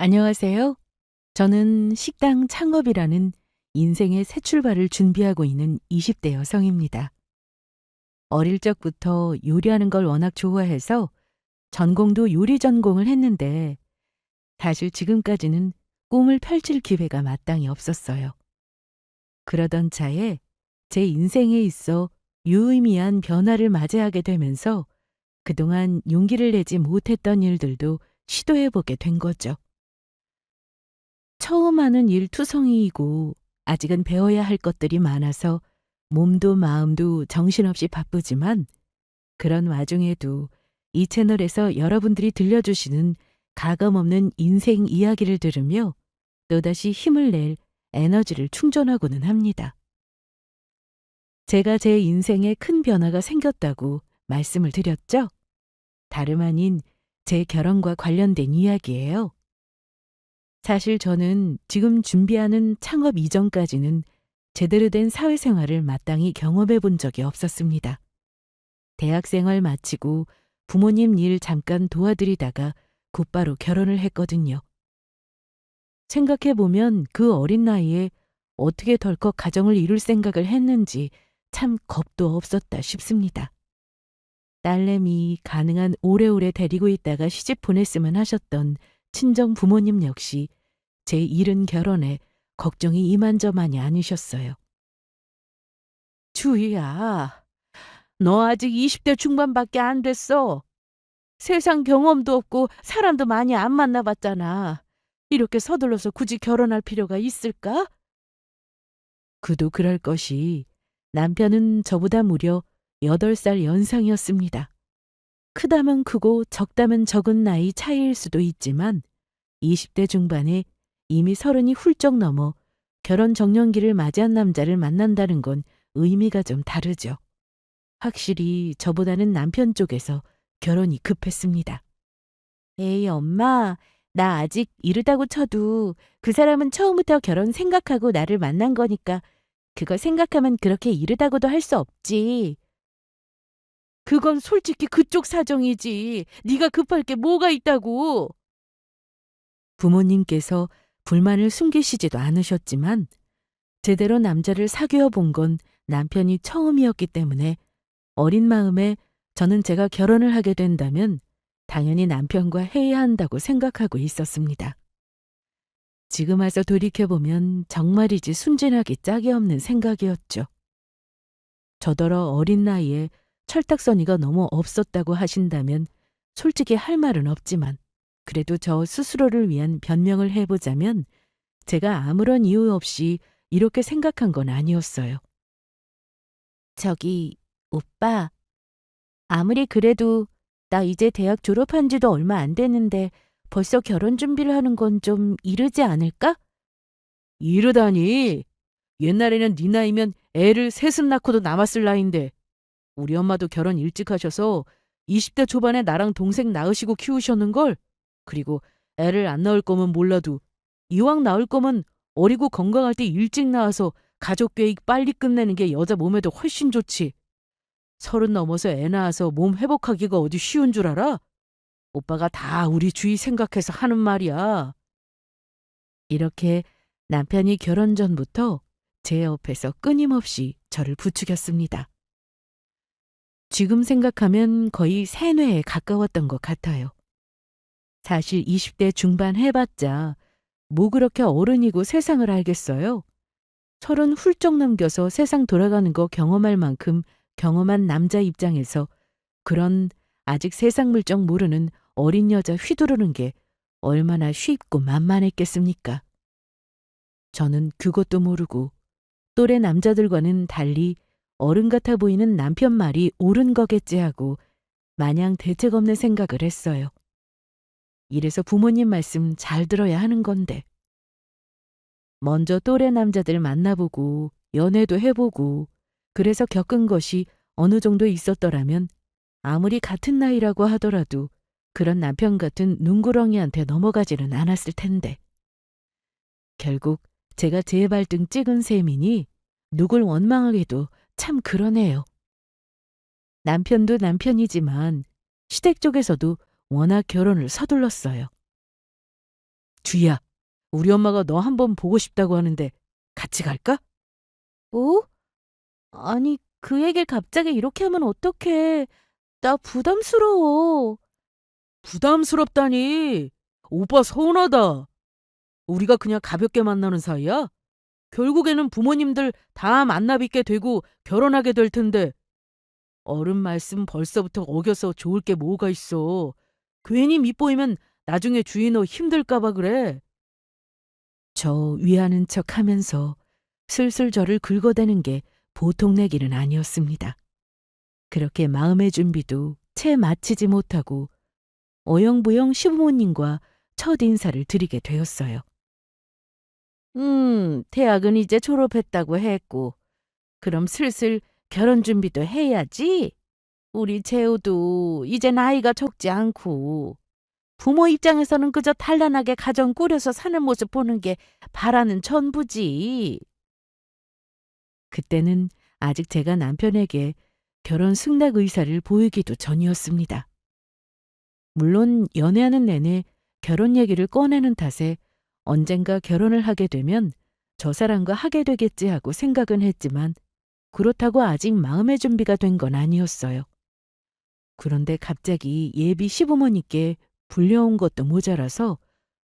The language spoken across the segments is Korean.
안녕하세요. 저는 식당 창업이라는 인생의 새 출발을 준비하고 있는 20대 여성입니다. 어릴 적부터 요리하는 걸 워낙 좋아해서 전공도 요리 전공을 했는데 사실 지금까지는 꿈을 펼칠 기회가 마땅히 없었어요. 그러던 차에 제 인생에 있어 유의미한 변화를 맞이하게 되면서 그동안 용기를 내지 못했던 일들도 시도해보게 된 거죠. 처음 하는 일투성이이고 아직은 배워야 할 것들이 많아서 몸도 마음도 정신없이 바쁘지만 그런 와중에도 이 채널에서 여러분들이 들려주시는 가감없는 인생 이야기를 들으며 또다시 힘을 낼 에너지를 충전하고는 합니다. 제가 제 인생에 큰 변화가 생겼다고 말씀을 드렸죠? 다름 아닌 제 결혼과 관련된 이야기예요. 사실 저는 지금 준비하는 창업 이전까지는 제대로 된 사회생활을 마땅히 경험해 본 적이 없었습니다. 대학생활 마치고 부모님 일 잠깐 도와드리다가 곧바로 결혼을 했거든요. 생각해 보면 그 어린 나이에 어떻게 덜컥 가정을 이룰 생각을 했는지 참 겁도 없었다 싶습니다. 딸내미 가능한 오래오래 데리고 있다가 시집 보냈으면 하셨던 친정 부모님 역시 제 이른 결혼에 걱정이 이만저만이 아니셨어요. 주희야, 너 아직 20대 중반밖에 안 됐어. 세상 경험도 없고 사람도 많이 안 만나봤잖아. 이렇게 서둘러서 굳이 결혼할 필요가 있을까? 그도 그럴 것이 남편은 저보다 무려 8살 연상이었습니다. 크다면 크고 적다면 적은 나이 차이일 수도 있지만 20대 중반에 이미 30이 훌쩍 넘어 결혼 정년기를 맞이한 남자를 만난다는 건 의미가 좀 다르죠. 확실히 저보다는 남편 쪽에서 결혼이 급했습니다. 에이, 엄마, 나 아직 이르다고 쳐도 그 사람은 처음부터 결혼 생각하고 나를 만난 거니까 그거 생각하면 그렇게 이르다고도 할 수 없지. 그건 솔직히 그쪽 사정이지. 네가 급할 게 뭐가 있다고. 부모님께서 불만을 숨기시지도 않으셨지만 제대로 남자를 사귀어 본 건 남편이 처음이었기 때문에 어린 마음에 저는 제가 결혼을 하게 된다면 당연히 남편과 해야 한다고 생각하고 있었습니다. 지금 와서 돌이켜보면 정말이지 순진하기 짝이 없는 생각이었죠. 저더러 어린 나이에 철딱서니가 너무 없었다고 하신다면 솔직히 할 말은 없지만 그래도 저 스스로를 위한 변명을 해보자면 제가 아무런 이유 없이 이렇게 생각한 건 아니었어요. 저기, 오빠, 아무리 그래도 나 이제 대학 졸업한 지도 얼마 안 됐는데 벌써 결혼 준비를 하는 건 좀 이르지 않을까? 이르다니. 옛날에는 네 나이면 애를 셋은 낳고도 남았을 나이인데 우리 엄마도 결혼 일찍 하셔서 20대 초반에 나랑 동생 낳으시고 키우셨는걸? 그리고 애를 안 낳을 거면 몰라도 이왕 낳을 거면 어리고 건강할 때 일찍 낳아서 가족 계획 빨리 끝내는 게 여자 몸에도 훨씬 좋지. 30 넘어서 애 낳아서 몸 회복하기가 어디 쉬운 줄 알아? 오빠가 다 우리 주위 생각해서 하는 말이야. 이렇게 남편이 결혼 전부터 제 옆에서 끊임없이 저를 부추겼습니다. 지금 생각하면 거의 세뇌에 가까웠던 것 같아요. 사실 20대 중반 해봤자 뭐 그렇게 어른이고 세상을 알겠어요. 30 훌쩍 넘겨서 세상 돌아가는 거 경험할 만큼 경험한 남자 입장에서 그런 아직 세상 물정 모르는 어린 여자 휘두르는 게 얼마나 쉽고 만만했겠습니까? 저는 그것도 모르고 또래 남자들과는 달리 어른 같아 보이는 남편 말이 옳은 거겠지 하고 마냥 대책 없는 생각을 했어요. 이래서 부모님 말씀 잘 들어야 하는 건데. 먼저 또래 남자들 만나보고 연애도 해보고 그래서 겪은 것이 어느 정도 있었더라면 아무리 같은 나이라고 하더라도 그런 남편 같은 눈구렁이한테 넘어가지는 않았을 텐데. 결국 제가 제 발등 찍은 셈이니 누굴 원망하게도 참 그러네요. 남편도 남편이지만 시댁 쪽에서도 워낙 결혼을 서둘렀어요. 주희야, 우리 엄마가 너 한번 보고 싶다고 하는데 같이 갈까? 뭐? 아니, 그 얘기를 갑자기 이렇게 하면 어떡해. 나 부담스러워. 부담스럽다니. 오빠 서운하다. 우리가 그냥 가볍게 만나는 사이야? 결국에는 부모님들 다 만나 뵙게 되고 결혼하게 될 텐데 어른 말씀 벌써부터 어겨서 좋을 게 뭐가 있어. 괜히 밉보이면 나중에 주희 너 힘들까 봐 그래. 저 위하는 척 하면서 슬슬 저를 긁어대는 게 보통 내기는 아니었습니다. 그렇게 마음의 준비도 채 마치지 못하고 어영부영 시부모님과 첫 인사를 드리게 되었어요. 대학은 이제 졸업했다고 했고, 그럼 슬슬 결혼 준비도 해야지. 우리 재호도 이제 나이가 적지 않고, 부모 입장에서는 그저 단란하게 가정 꾸려서 사는 모습 보는 게 바라는 전부지. 그때는 아직 제가 남편에게 결혼 승낙 의사를 보이기도 전이었습니다. 물론 연애하는 내내 결혼 얘기를 꺼내는 탓에 언젠가 결혼을 하게 되면 저 사람과 하게 되겠지 하고 생각은 했지만 그렇다고 아직 마음의 준비가 된 건 아니었어요. 그런데 갑자기 예비 시부모님께 불려온 것도 모자라서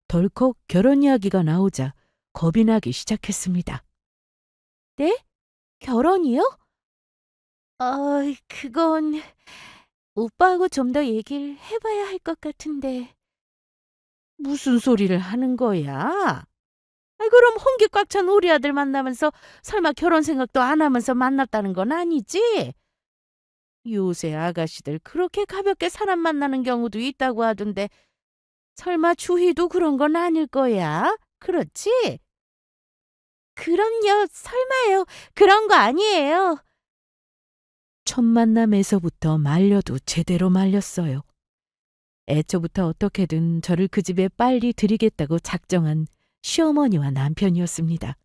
덜컥 결혼 이야기가 나오자 겁이 나기 시작했습니다. 네? 결혼이요? 그건 오빠하고 좀 더 얘기를 해봐야 할 것 같은데. 무슨 소리를 하는 거야? 아이, 그럼 홍기 꽉 찬 우리 아들 만나면서 설마 결혼 생각도 안 하면서 만났다는 건 아니지? 요새 아가씨들 그렇게 가볍게 사람 만나는 경우도 있다고 하던데 설마 주희도 그런 건 아닐 거야? 그렇지? 그럼요, 설마요. 그런 거 아니에요. 첫 만남에서부터 말려도 제대로 말렸어요. 애초부터 어떻게든 저를 그 집에 빨리 들이겠다고 작정한 시어머니와 남편이었습니다.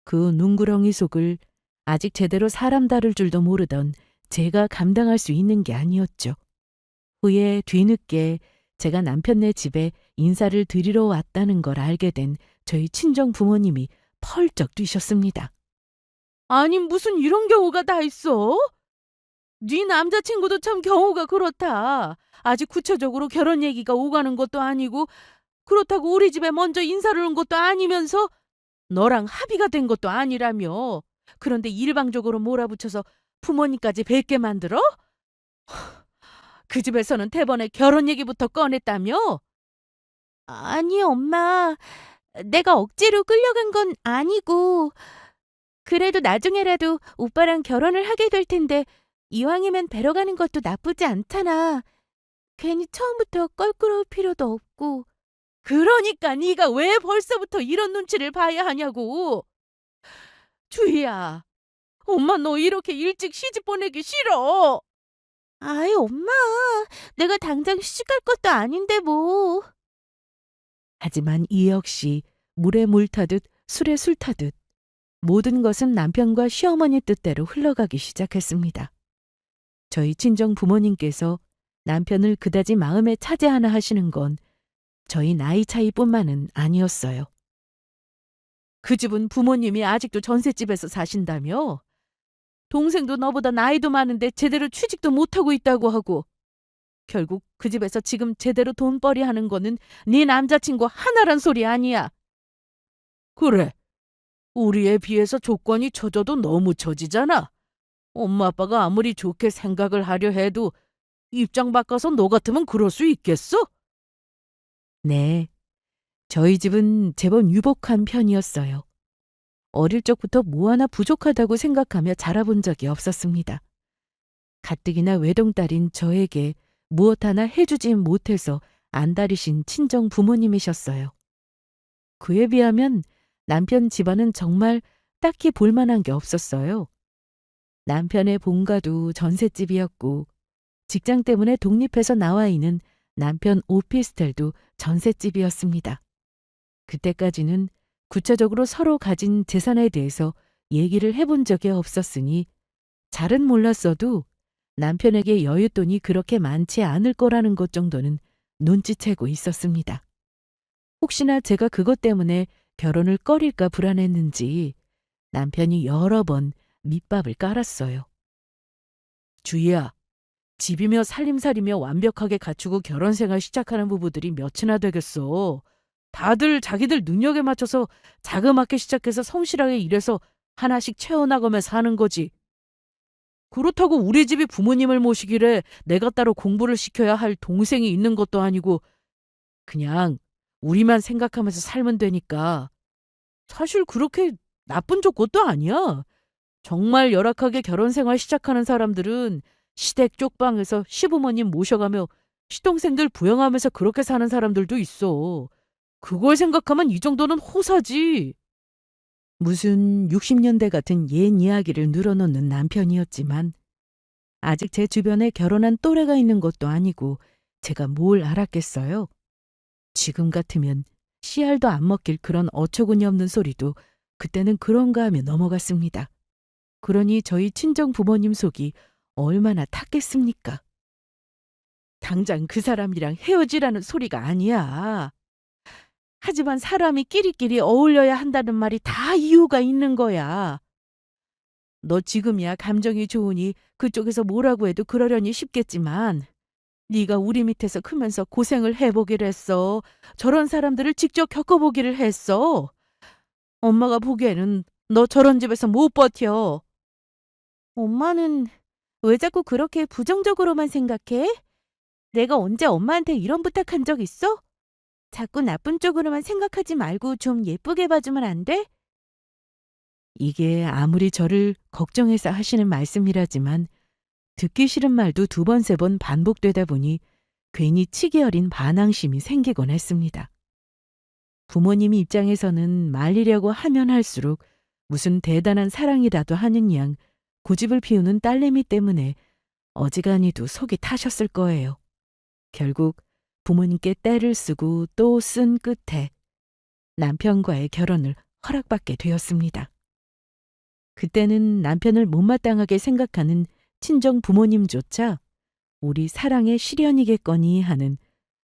그 눈구렁이 속을 아직 제대로 사람 다룰 줄도 모르던 제가 감당할 수 있는 게 아니었죠. 후에 뒤늦게 제가 남편네 집에 인사를 드리러 왔다는 걸 알게 된 저희 친정 부모님이 펄쩍 뛰셨습니다. 아니 무슨 이런 경우가 다 있어? 네 남자친구도 참 경우가 그렇다. 아직 구체적으로 결혼 얘기가 오가는 것도 아니고 그렇다고 우리 집에 먼저 인사를 온 것도 아니면서 너랑 합의가 된 것도 아니라며. 그런데 일방적으로 몰아붙여서 부모님까지 뵙게 만들어? 그 집에서는 대번에 결혼 얘기부터 꺼냈다며? 아니, 엄마. 내가 억지로 끌려간 건 아니고, 그래도 나중에라도 오빠랑 결혼을 하게 될 텐데, 이왕이면 뵈러 가는 것도 나쁘지 않잖아. 괜히 처음부터 껄끄러울 필요도 없고. 그러니까 네가 왜 벌써부터 이런 눈치를 봐야 하냐고. 주희야, 엄마 너 이렇게 일찍 시집 보내기 싫어. 아이, 엄마. 내가 당장 시집 갈 것도 아닌데 뭐. 하지만 이 역시 물에 물 타듯 술에 술 타듯 모든 것은 남편과 시어머니 뜻대로 흘러가기 시작했습니다. 저희 친정 부모님께서 남편을 그다지 마음에 차지하나 하시는 건 저희 나이 차이뿐만은 아니었어요. 그 집은 부모님이 아직도 전셋집에서 사신다며? 동생도 너보다 나이도 많은데 제대로 취직도 못하고 있다고 하고 결국 그 집에서 지금 제대로 돈벌이 하는 거는 네 남자친구 하나란 소리 아니야. 그래. 우리 에 비해서 조건이 처져도 너무 처지잖아. 엄마 아빠가 아무리 좋게 생각을 하려 해도 입장 바꿔서 너 같으면 그럴 수 있겠어? 네. 저희 집은 제법 유복한 편이었어요. 어릴 적부터 뭐 하나 부족하다고 생각하며 자라본 적이 없었습니다. 가뜩이나 외동딸인 저에게 무엇 하나 해주지 못해서 안달이신 친정 부모님이셨어요. 그에 비하면 남편 집안은 정말 딱히 볼만한 게 없었어요. 남편의 본가도 전셋집이었고 직장 때문에 독립해서 나와 있는 남편 오피스텔도 전셋집이었습니다. 그때까지는 구체적으로 서로 가진 재산에 대해서 얘기를 해본 적이 없었으니 잘은 몰랐어도 남편에게 여윳돈이 그렇게 많지 않을 거라는 것 정도는 눈치채고 있었습니다. 혹시나 제가 그것 때문에 결혼을 꺼릴까 불안했는지 남편이 여러 번 밑밥을 깔았어요. 주희야, 집이며 살림살이며 완벽하게 갖추고 결혼 생활 시작하는 부부들이 몇이나 되겠어. 다들 자기들 능력에 맞춰서 자그맣게 시작해서 성실하게 일해서 하나씩 채워나가며 사는 거지. 그렇다고 우리 집이 부모님을 모시기래 내가 따로 공부를 시켜야 할 동생이 있는 것도 아니고 그냥 우리만 생각하면서 살면 되니까. 사실 그렇게 나쁜 조건도 아니야. 정말 열악하게 결혼 생활 시작하는 사람들은 시댁 쪽방에서 시부모님 모셔가며 시동생들 부양하면서 그렇게 사는 사람들도 있어. 그걸 생각하면 이 정도는 호사지. 무슨 60년대 같은 옛 이야기를 늘어놓는 남편이었지만 아직 제 주변에 결혼한 또래가 있는 것도 아니고 제가 뭘 알았겠어요. 지금 같으면 씨알도 안 먹힐 그런 어처구니 없는 소리도 그때는 그런가 하며 넘어갔습니다. 그러니 저희 친정 부모님 속이 얼마나 탔겠습니까? 당장 그 사람이랑 헤어지라는 소리가 아니야. 하지만 사람이 끼리끼리 어울려야 한다는 말이 다 이유가 있는 거야. 너 지금이야 감정이 좋으니 그쪽에서 뭐라고 해도 그러려니 쉽겠지만 네가 우리 밑에서 크면서 고생을 해보기를 했어. 저런 사람들을 직접 겪어보기를 했어. 엄마가 보기에는 너 저런 집에서 못 버텨. 엄마는 왜 자꾸 그렇게 부정적으로만 생각해? 내가 언제 엄마한테 이런 부탁한 적 있어? 자꾸 나쁜 쪽으로만 생각하지 말고 좀 예쁘게 봐주면 안 돼? 이게 아무리 저를 걱정해서 하시는 말씀이라지만 듣기 싫은 말도 두 번, 세 번 반복되다 보니 괜히 치기 어린 반항심이 생기곤 했습니다. 부모님 입장에서는 말리려고 하면 할수록 무슨 대단한 사랑이라도 하는 양 고집을 피우는 딸내미 때문에 어지간히도 속이 타셨을 거예요. 결국 부모님께 떼를 쓰고 또 쓴 끝에 남편과의 결혼을 허락받게 되었습니다. 그때는 남편을 못마땅하게 생각하는 친정 부모님조차 우리 사랑의 실현이겠거니 하는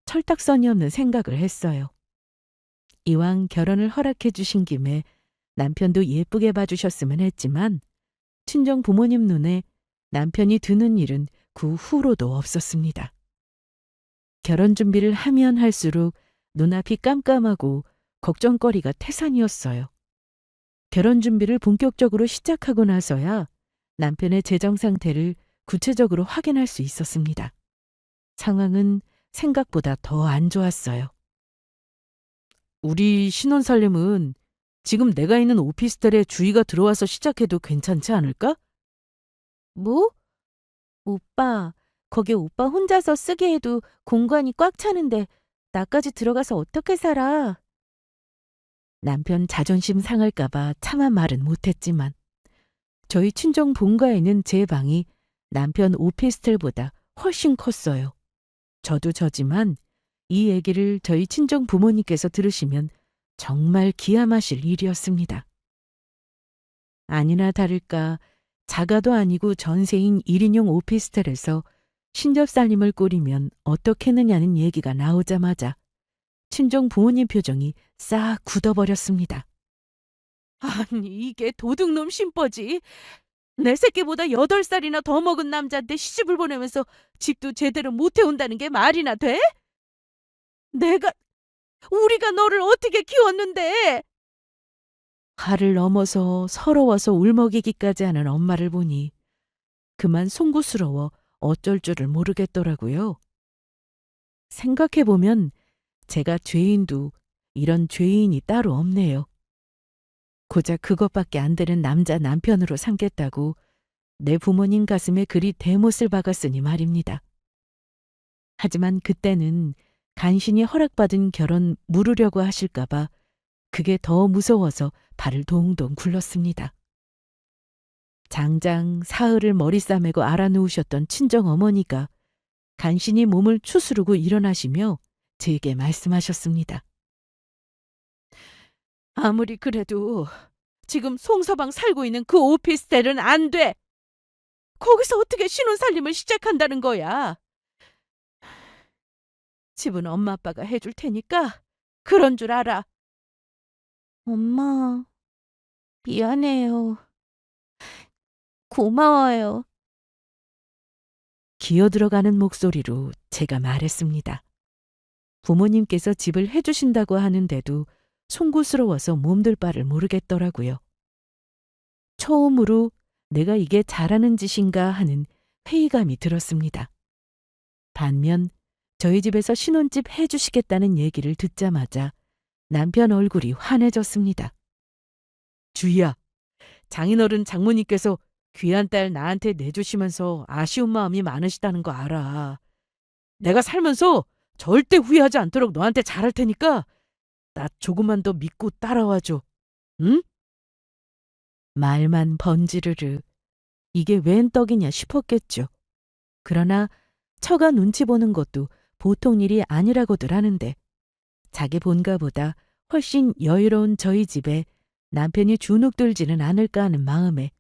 철딱서니 없는 생각을 했어요. 이왕 결혼을 허락해 주신 김에 남편도 예쁘게 봐주셨으면 했지만 친정 부모님 눈에 남편이 드는 일은 그 후로도 없었습니다. 결혼 준비를 하면 할수록 눈앞이 깜깜하고 걱정거리가 태산이었어요. 결혼 준비를 본격적으로 시작하고 나서야 남편의 재정 상태를 구체적으로 확인할 수 있었습니다. 상황은 생각보다 더 안 좋았어요. 우리 신혼살림은 지금 내가 있는 오피스텔에 주희가 들어와서 시작해도 괜찮지 않을까? 뭐? 오빠, 거기 오빠 혼자서 쓰게 해도 공간이 꽉 차는데 나까지 들어가서 어떻게 살아? 남편 자존심 상할까봐 차마 말은 못했지만 저희 친정 본가에 있는 제 방이 남편 오피스텔보다 훨씬 컸어요. 저도 저지만 이 얘기를 저희 친정 부모님께서 들으시면 정말 기함하실 일이었습니다. 아니나 다를까 자가도 아니고 전세인 1인용 오피스텔에서 신접살림을 꾸리면 어떻겠느냐는 얘기가 나오자마자 친정 부모님 표정이 싹 굳어버렸습니다. 아니 이게 도둑놈 심보지. 내 새끼보다 8살이나 더 먹은 남자한테 시집을 보내면서 집도 제대로 못 해온다는 게 말이나 돼? 우리가 너를 어떻게 키웠는데? 화를 넘어서 서러워서 울먹이기까지 하는 엄마를 보니 그만 송구스러워 어쩔 줄을 모르겠더라고요. 생각해보면 제가 죄인도 이런 죄인이 따로 없네요. 고작 그것밖에 안 되는 남자 남편으로 삼겠다고 내 부모님 가슴에 그리 대못을 박았으니 말입니다. 하지만 그때는 간신히 허락받은 결혼 무르려고 하실까봐 그게 더 무서워서 발을 동동 굴렀습니다. 장장 사흘을 머리 싸매고 알아누우셨던 친정어머니가 간신히 몸을 추스르고 일어나시며 제게 말씀하셨습니다. 아무리 그래도 지금 송서방 살고 있는 그 오피스텔은 안 돼. 거기서 어떻게 신혼살림을 시작한다는 거야. 집은 엄마 아빠가 해줄 테니까 그런 줄 알아. 엄마, 미안해요. 고마워요. 기어들어가는 목소리로 제가 말했습니다. 부모님께서 집을 해주신다고 하는데도 송구스러워서 몸둘 바를 모르겠더라고요. 처음으로 내가 이게 잘하는 짓인가 하는 회의감이 들었습니다. 반면 저희 집에서 신혼집 해주시겠다는 얘기를 듣자마자 남편 얼굴이 환해졌습니다. 주희야, 장인어른 장모님께서 귀한 딸 나한테 내주시면서 아쉬운 마음이 많으시다는 거 알아. 내가 살면서 절대 후회하지 않도록 너한테 잘할 테니까 나 조금만 더 믿고 따라와줘. 응? 말만 번지르르. 이게 웬 떡이냐 싶었겠죠. 그러나 처가 눈치 보는 것도 보통 일이 아니라고들 하는데 자기 본가보다 훨씬 여유로운 저희 집에 남편이 주눅 들지는 않을까 하는 마음에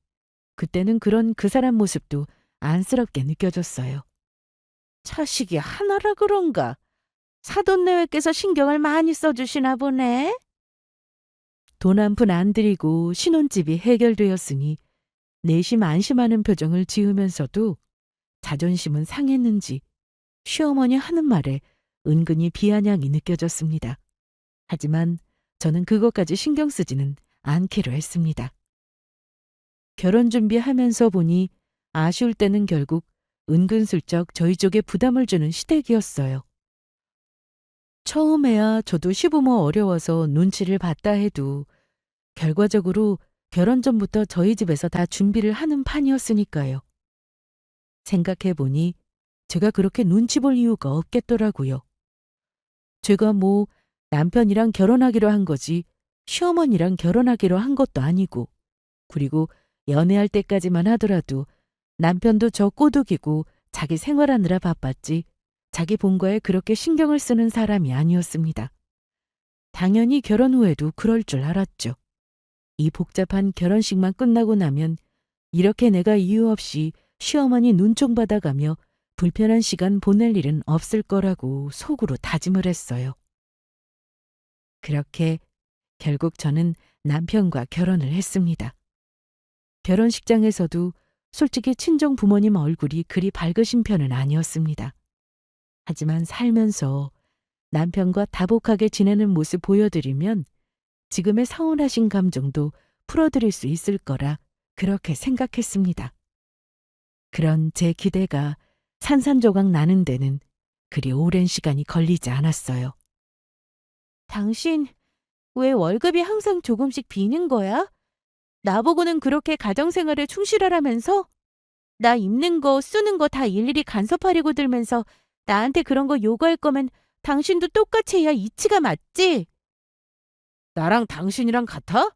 그때는 그런 그 사람 모습도 안쓰럽게 느껴졌어요. 차식이 하나라 그런가? 사돈내외께서 신경을 많이 써주시나 보네. 돈 한 푼 안 들이고 신혼집이 해결되었으니 내심 안심하는 표정을 지으면서도 자존심은 상했는지 시어머니 하는 말에 은근히 비아냥이 느껴졌습니다. 하지만 저는 그것까지 신경 쓰지는 않기로 했습니다. 결혼 준비하면서 보니 아쉬울 때는 결국 은근슬쩍 저희 쪽에 부담을 주는 시댁이었어요. 처음에야 저도 시부모 어려워서 눈치를 봤다 해도 결과적으로 결혼 전부터 저희 집에서 다 준비를 하는 판이었으니까요. 생각해보니 제가 그렇게 눈치 볼 이유가 없겠더라고요. 제가 뭐 남편이랑 결혼하기로 한 거지 시어머니랑 결혼하기로 한 것도 아니고 그리고 연애할 때까지만 하더라도 남편도 저 꼬드기고 자기 생활하느라 바빴지 자기 본가에 그렇게 신경을 쓰는 사람이 아니었습니다. 당연히 결혼 후에도 그럴 줄 알았죠. 이 복잡한 결혼식만 끝나고 나면 이렇게 내가 이유 없이 시어머니 눈총 받아가며 불편한 시간 보낼 일은 없을 거라고 속으로 다짐을 했어요. 그렇게 결국 저는 남편과 결혼을 했습니다. 결혼식장에서도 솔직히 친정 부모님 얼굴이 그리 밝으신 편은 아니었습니다. 하지만 살면서 남편과 다복하게 지내는 모습 보여드리면 지금의 서운하신 감정도 풀어드릴 수 있을 거라 그렇게 생각했습니다. 그런 제 기대가 산산조각 나는 데는 그리 오랜 시간이 걸리지 않았어요. 당신 왜 월급이 항상 조금씩 비는 거야? 나보고는 그렇게 가정생활에 충실하라면서? 나 입는 거, 쓰는 거 다 일일이 간섭하려고 들면서 나한테 그런 거 요구할 거면 당신도 똑같이 해야 이치가 맞지? 나랑 당신이랑 같아?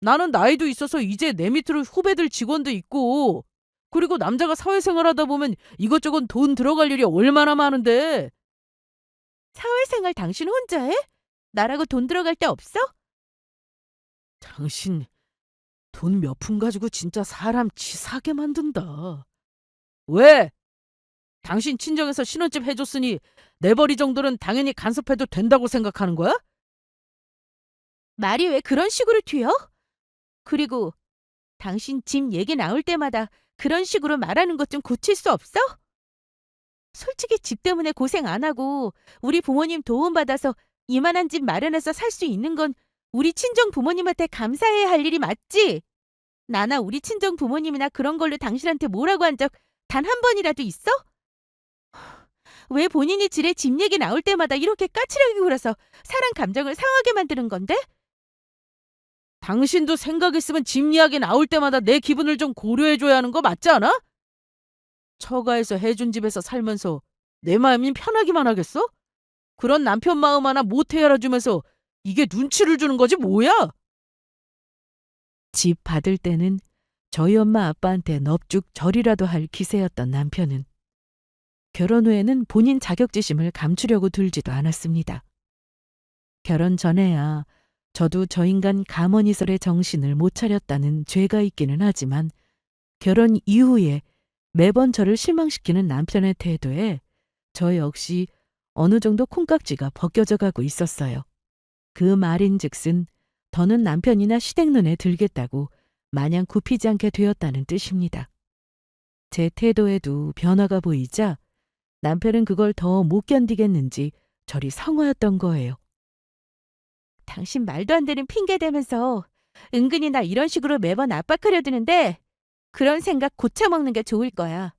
나는 나이도 있어서 이제 내 밑으로 후배들 직원도 있고 그리고 남자가 사회생활하다 보면 이것저것 돈 들어갈 일이 얼마나 많은데. 사회생활 당신 혼자 해? 나라고 돈 들어갈 데 없어? 당신 돈 몇 푼 가지고 진짜 사람 치사하게 만든다. 왜? 당신 친정에서 신혼집 해줬으니 내버리 정도는 당연히 간섭해도 된다고 생각하는 거야? 말이 왜 그런 식으로 튀어? 그리고 당신 집 얘기 나올 때마다 그런 식으로 말하는 것 좀 고칠 수 없어? 솔직히 집 때문에 고생 안 하고 우리 부모님 도움받아서 이만한 집 마련해서 살 수 있는 건 우리 친정 부모님한테 감사해야 할 일이 맞지? 나나 우리 친정 부모님이나 그런 걸로 당신한테 뭐라고 한 적 단 한 번이라도 있어? 왜 본인이 지레 집 얘기 나올 때마다 이렇게 까칠하게 굴어서 사람 감정을 상하게 만드는 건데? 당신도 생각 있으면 집 이야기 나올 때마다 내 기분을 좀 고려해줘야 하는 거 맞지 않아? 처가에서 해준 집에서 살면서 내 마음이 편하기만 하겠어? 그런 남편 마음 하나 못해 알아주면서 이게 눈치를 주는 거지 뭐야? 집 받을 때는 저희 엄마 아빠한테 넙죽 절이라도 할 기세였던 남편은 결혼 후에는 본인 자격지심을 감추려고 들지도 않았습니다. 결혼 전에야 저도 저 인간 가머니설의 정신을 못 차렸다는 죄가 있기는 하지만 결혼 이후에 매번 저를 실망시키는 남편의 태도에 저 역시 어느 정도 콩깍지가 벗겨져 가고 있었어요. 그 말인즉슨 더는 남편이나 시댁 눈에 들겠다고 마냥 굽히지 않게 되었다는 뜻입니다. 제 태도에도 변화가 보이자 남편은 그걸 더 못 견디겠는지 저리 성화였던 거예요. 당신 말도 안 되는 핑계 대면서 은근히 나 이런 식으로 매번 압박하려 드는데 그런 생각 고쳐먹는 게 좋을 거야.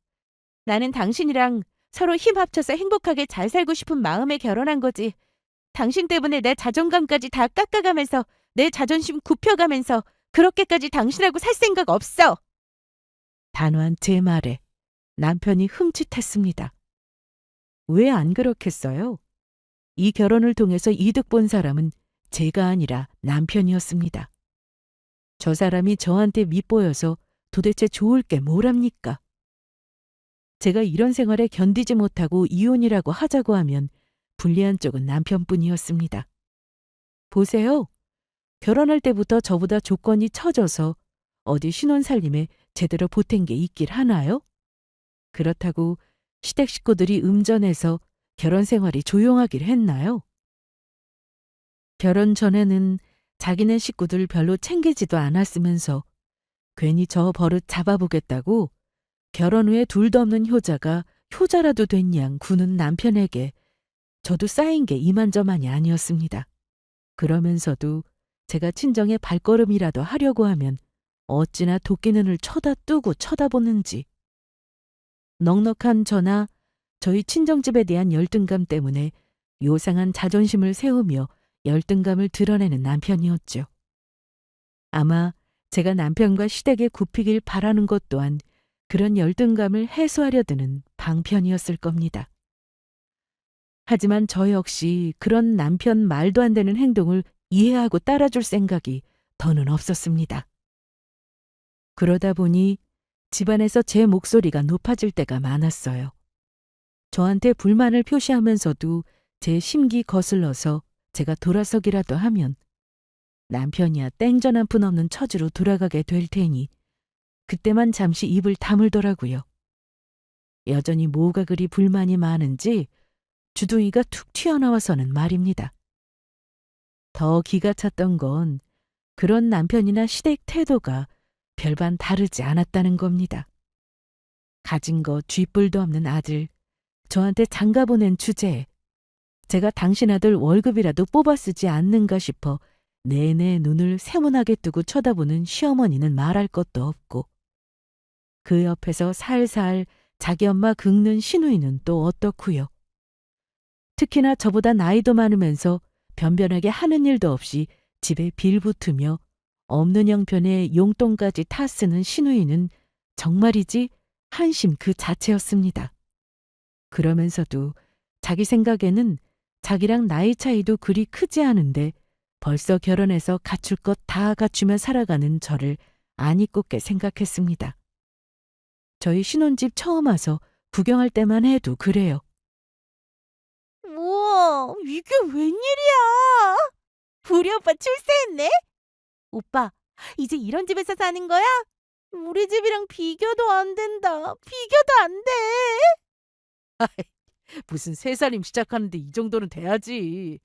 나는 당신이랑 서로 힘 합쳐서 행복하게 잘 살고 싶은 마음에 결혼한 거지. 당신 때문에 내 자존감까지 다 깎아가면서 내 자존심 굽혀가면서 그렇게까지 당신하고 살 생각 없어. 단호한 제 말에 남편이 흠칫했습니다. 왜 안 그렇겠어요? 이 결혼을 통해서 이득 본 사람은 제가 아니라 남편이었습니다. 저 사람이 저한테 밉보여서 도대체 좋을 게 뭐랍니까? 제가 이런 생활에 견디지 못하고 이혼이라고 하자고 하면 불리한 쪽은 남편뿐이었습니다. 보세요. 결혼할 때부터 저보다 조건이 처져서 어디 신혼살림에 제대로 보탠 게 있길 하나요? 그렇다고 시댁 식구들이 음전해서 결혼 생활이 조용하길 했나요? 결혼 전에는 자기네 식구들 별로 챙기지도 않았으면서 괜히 저 버릇 잡아보겠다고 결혼 후에 둘도 없는 효자가 효자라도 된 양 구는 남편에게 저도 쌓인 게 이만저만이 아니었습니다. 그러면서도 제가 친정에 발걸음이라도 하려고 하면 어찌나 도끼 눈을 쳐다뜨고 쳐다보는지. 넉넉한 저나 저희 친정집에 대한 열등감 때문에 요상한 자존심을 세우며 열등감을 드러내는 남편이었죠. 아마 제가 남편과 시댁에 굽히길 바라는 것 또한 그런 열등감을 해소하려 드는 방편이었을 겁니다. 하지만 저 역시 그런 남편 말도 안 되는 행동을 이해하고 따라줄 생각이 더는 없었습니다. 그러다 보니 집안에서 제 목소리가 높아질 때가 많았어요. 저한테 불만을 표시하면서도 제 심기 거슬러서 제가 돌아서기라도 하면 남편이야 땡전 한 푼 없는 처지로 돌아가게 될 테니 그때만 잠시 입을 다물더라고요. 여전히 뭐가 그리 불만이 많은지 주둥이가 툭 튀어나와서는 말입니다. 더 기가 찼던 건 그런 남편이나 시댁 태도가 별반 다르지 않았다는 겁니다. 가진 거 쥐뿔도 없는 아들, 저한테 장가 보낸 주제에 제가 당신 아들 월급이라도 뽑아 쓰지 않는가 싶어 내내 눈을 세모나게 뜨고 쳐다보는 시어머니는 말할 것도 없고 그 옆에서 살살 자기 엄마 긁는 시누이는 또 어떻고요. 특히나 저보다 나이도 많으면서 변변하게 하는 일도 없이 집에 빌붙으며 없는 형편에 용돈까지 타 쓰는 시누이는 정말이지 한심 그 자체였습니다. 그러면서도 자기 생각에는 자기랑 나이 차이도 그리 크지 않은데 벌써 결혼해서 갖출 것 다 갖추며 살아가는 저를 안 이꼽게 생각했습니다. 저희 신혼집 처음 와서 구경할 때만 해도 그래요. 우와, 이게 웬일이야? 우리 오빠 출세했네? 오빠, 이제 이런 집에서 사는 거야? 우리 집이랑 비교도 안 된다. 비교도 안 돼. 무슨 새 살림 시작하는데 이 정도는 돼야지.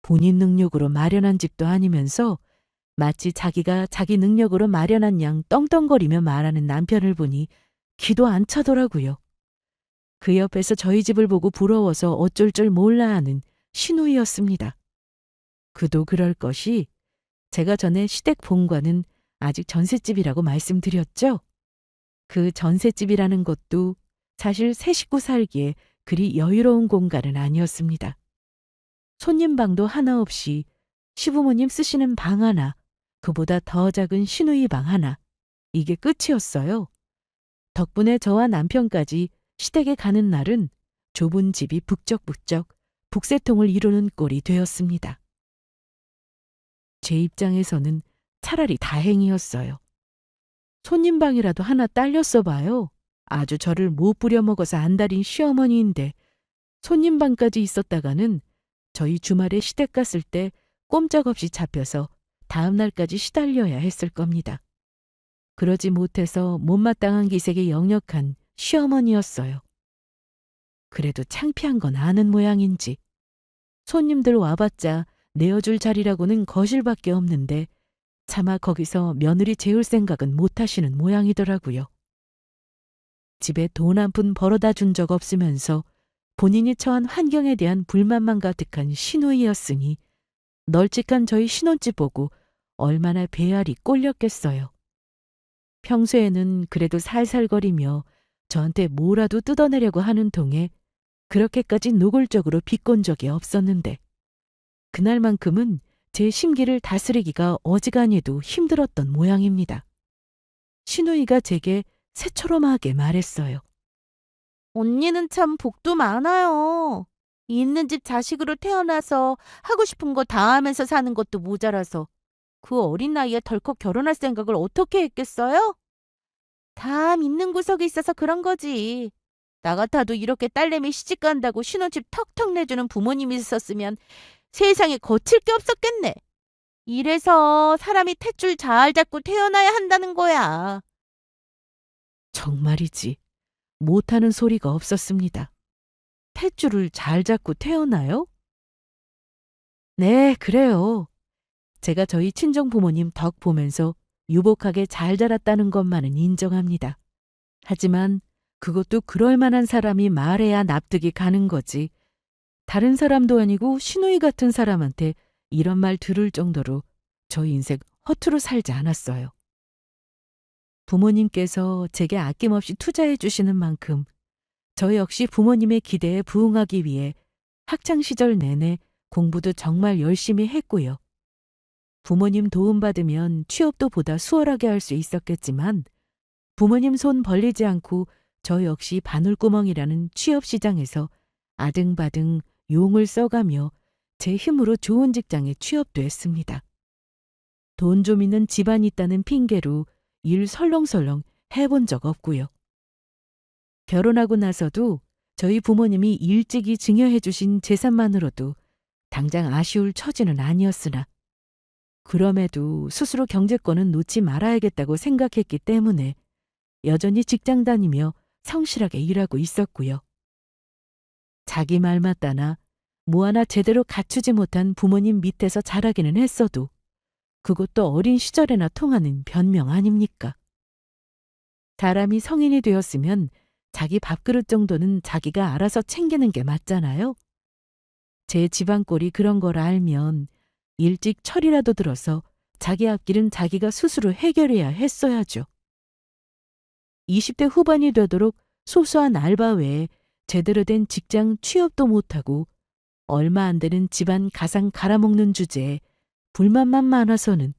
본인 능력으로 마련한 집도 아니면서 마치 자기가 자기 능력으로 마련한 양 떵떵거리며 말하는 남편을 보니 기도 안 차더라고요. 그 옆에서 저희 집을 보고 부러워서 어쩔 줄 몰라 하는 시누이였습니다. 그도 그럴 것이 제가 전에 시댁 본관은 아직 전셋집이라고 말씀드렸죠. 그 전셋집이라는 것도 사실 세 식구 살기에 그리 여유로운 공간은 아니었습니다. 손님방도 하나 없이 시부모님 쓰시는 방 하나, 그보다 더 작은 시누이 방 하나, 이게 끝이었어요. 덕분에 저와 남편까지 시댁에 가는 날은 좁은 집이 북적북적 북새통을 이루는 꼴이 되었습니다. 제 입장에서는 차라리 다행이었어요. 손님방이라도 하나 딸렸어 봐요. 아주 저를 못 부려먹어서 안달인 시어머니인데 손님방까지 있었다가는 저희 주말에 시댁 갔을 때 꼼짝없이 잡혀서 다음 날까지 시달려야 했을 겁니다. 그러지 못해서 못마땅한 기색에 역력한 시어머니였어요. 그래도 창피한 건 아는 모양인지. 손님들 와봤자 내어줄 자리라고는 거실밖에 없는데 차마 거기서 며느리 재울 생각은 못 하시는 모양이더라고요. 집에 돈 한 푼 벌어다 준 적 없으면서 본인이 처한 환경에 대한 불만만 가득한 시누이였으니 널찍한 저희 신혼집 보고 얼마나 배알이 꼴렸겠어요. 평소에는 그래도 살살거리며 저한테 뭐라도 뜯어내려고 하는 통에 그렇게까지 노골적으로 비꼰 적이 없었는데 그날만큼은 제 심기를 다스리기가 어지간히도 힘들었던 모양입니다. 신우이가 제게 새처럼하게 말했어요. 언니는 참 복도 많아요. 있는 집 자식으로 태어나서 하고 싶은 거 다 하면서 사는 것도 모자라서 그 어린 나이에 덜컥 결혼할 생각을 어떻게 했겠어요? 다 믿는 구석이 있어서 그런 거지. 나 같아도 이렇게 딸내미 시집간다고 신혼집 턱턱 내주는 부모님이 있었으면 세상에 거칠 게 없었겠네. 이래서 사람이 탯줄 잘 잡고 태어나야 한다는 거야. 정말이지. 못하는 소리가 없었습니다. 탯줄을 잘 잡고 태어나요? 네, 그래요. 제가 저희 친정 부모님 덕 보면서 유복하게 잘 자랐다는 것만은 인정합니다. 하지만 그것도 그럴 만한 사람이 말해야 납득이 가는 거지. 다른 사람도 아니고 시누이 같은 사람한테 이런 말 들을 정도로 저 인생 허투루 살지 않았어요. 부모님께서 제게 아낌없이 투자해 주시는 만큼 저 역시 부모님의 기대에 부응하기 위해 학창시절 내내 공부도 정말 열심히 했고요. 부모님 도움받으면 취업도 보다 수월하게 할 수 있었겠지만 부모님 손 벌리지 않고 저 역시 바늘구멍이라는 취업시장에서 아등바등 용을 써가며 제 힘으로 좋은 직장에 취업도 했습니다. 돈 좀 있는 집안이 있다는 핑계로 일 설렁설렁 해본 적 없고요. 결혼하고 나서도 저희 부모님이 일찍이 증여해 주신 재산만으로도 당장 아쉬울 처지는 아니었으나 그럼에도 스스로 경제권은 놓지 말아야겠다고 생각했기 때문에 여전히 직장 다니며 성실하게 일하고 있었고요. 자기 말 맞다나 뭐 하나 제대로 갖추지 못한 부모님 밑에서 자라기는 했어도 그것도 어린 시절에나 통하는 변명 아닙니까? 사람이 성인이 되었으면 자기 밥그릇 정도는 자기가 알아서 챙기는 게 맞잖아요. 제 집안꼴이 그런 걸 알면 일찍 철이라도 들어서 자기 앞길은 자기가 스스로 해결해야 했어야죠. 20대 후반이 되도록 소소한 알바 외에 제대로 된 직장 취업도 못하고 얼마 안 되는 집안 가상 갈아먹는 주제에 불만만 많아서는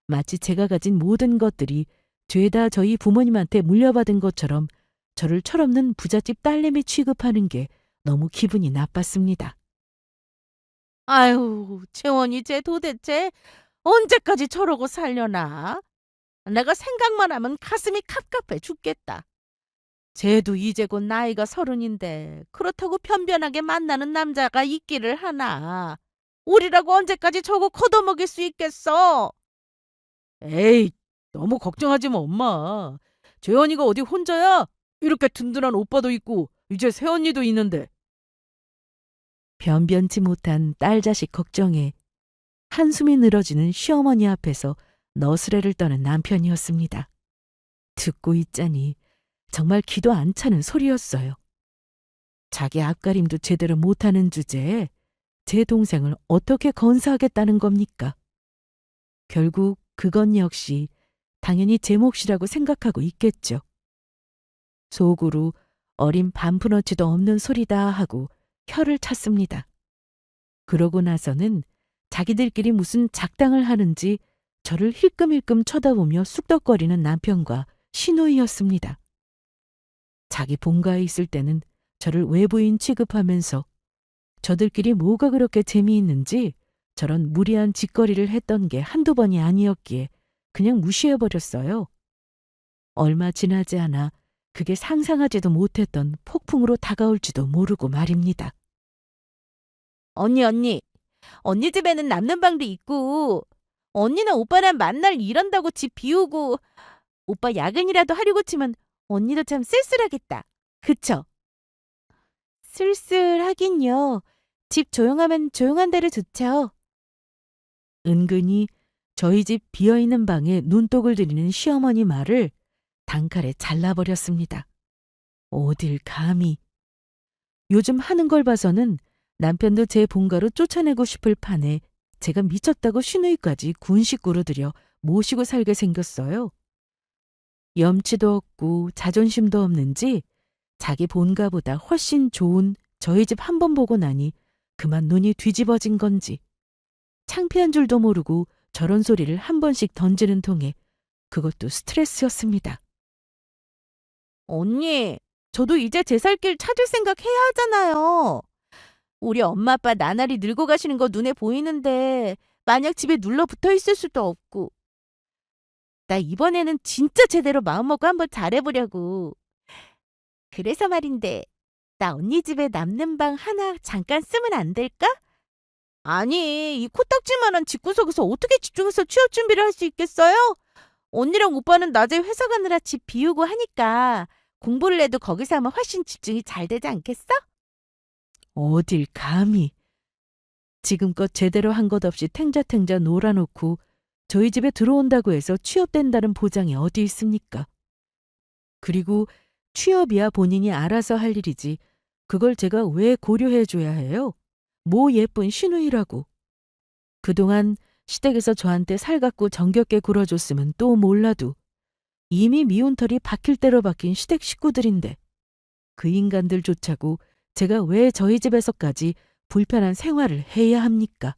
마치 제가 가진 모든 것들이 죄다 저희 부모님한테 물려받은 것처럼 저를 철없는 부잣집 딸내미 취급하는 게 너무 기분이 나빴습니다. 아유, 채원이 쟤 도대체 언제까지 저러고 살려나? 내가 생각만 하면 가슴이 갑갑해 죽겠다. 쟤도 이제 곧 나이가 30인데 그렇다고 변변하게 만나는 남자가 있기를 하나. 우리라고 언제까지 저거 걷어먹일 수 있겠어? 에이, 너무 걱정하지 마, 엄마. 재현이가 어디 혼자야? 이렇게 든든한 오빠도 있고 이제 새언니도 있는데. 변변치 못한 딸 자식 걱정에 한숨이 늘어지는 시어머니 앞에서 너스레를 떠는 남편이었습니다. 듣고 있자니 정말 기도 안 차는 소리였어요. 자기 앞가림도 제대로 못하는 주제에 제 동생을 어떻게 건사하겠다는 겁니까? 결국 그건 역시 당연히 제 몫이라고 생각하고 있겠죠. 속으로 어린 반푼어치도 없는 소리다 하고 혀를 찼습니다. 그러고 나서는 자기들끼리 무슨 작당을 하는지 저를 힐끔힐끔 쳐다보며 쑥덕거리는 남편과 시누이였습니다. 자기 본가에 있을 때는 저를 외부인 취급하면서 저들끼리 뭐가 그렇게 재미있는지 저런 무리한 짓거리를 했던 게 한두 번이 아니었기에 그냥 무시해버렸어요. 얼마 지나지 않아 그게 상상하지도 못했던 폭풍으로 다가올지도 모르고 말입니다. 언니. 언니 집에는 남는 방도 있고 언니는 오빠랑 만날 일한다고 집 비우고 오빠 야근이라도 하려고 치면 언니도 참 쓸쓸하겠다. 그쵸? 쓸쓸하긴요. 집 조용하면 조용한 대로 좋죠. 은근히 저희 집 비어있는 방에 눈독을 들이는 시어머니 말을 단칼에 잘라버렸습니다. 어딜 감히. 요즘 하는 걸 봐서는 남편도 제 본가로 쫓아내고 싶을 판에 제가 미쳤다고 시누이까지 군 식구로 들여 모시고 살게 생겼어요. 염치도 없고 자존심도 없는지 자기 본가보다 훨씬 좋은 저희 집 한 번 보고 나니 그만 눈이 뒤집어진 건지 창피한 줄도 모르고 저런 소리를 한 번씩 던지는 통에 그것도 스트레스였습니다. 언니, 저도 이제 제 살 길 찾을 생각 해야 하잖아요. 우리 엄마 아빠 나날이 늙어 가시는 거 눈에 보이는데 만약 집에 눌러 붙어 있을 수도 없고. 나 이번에는 진짜 제대로 마음먹고 한번 잘해보려고. 그래서 말인데 나 언니 집에 남는 방 하나 잠깐 쓰면 안 될까? 아니, 이 코딱지만한 집구석에서 어떻게 집중해서 취업 준비를 할 수 있겠어요? 언니랑 오빠는 낮에 회사 가느라 집 비우고 하니까 공부를 해도 거기서 하면 훨씬 집중이 잘 되지 않겠어? 어딜 감히. 지금껏 제대로 한 것 없이 탱자탱자 놀아놓고 저희 집에 들어온다고 해서 취업된다는 보장이 어디 있습니까? 그리고 취업이야 본인이 알아서 할 일이지 그걸 제가 왜 고려해줘야 해요? 뭐 예쁜 시누이라고. 그동안 시댁에서 저한테 살갑고 정겹게 굴어줬으면 또 몰라도 이미 미운 털이 박힐 대로 박힌 시댁 식구들인데 그 인간들조차고 제가 왜 저희 집에서까지 불편한 생활을 해야 합니까?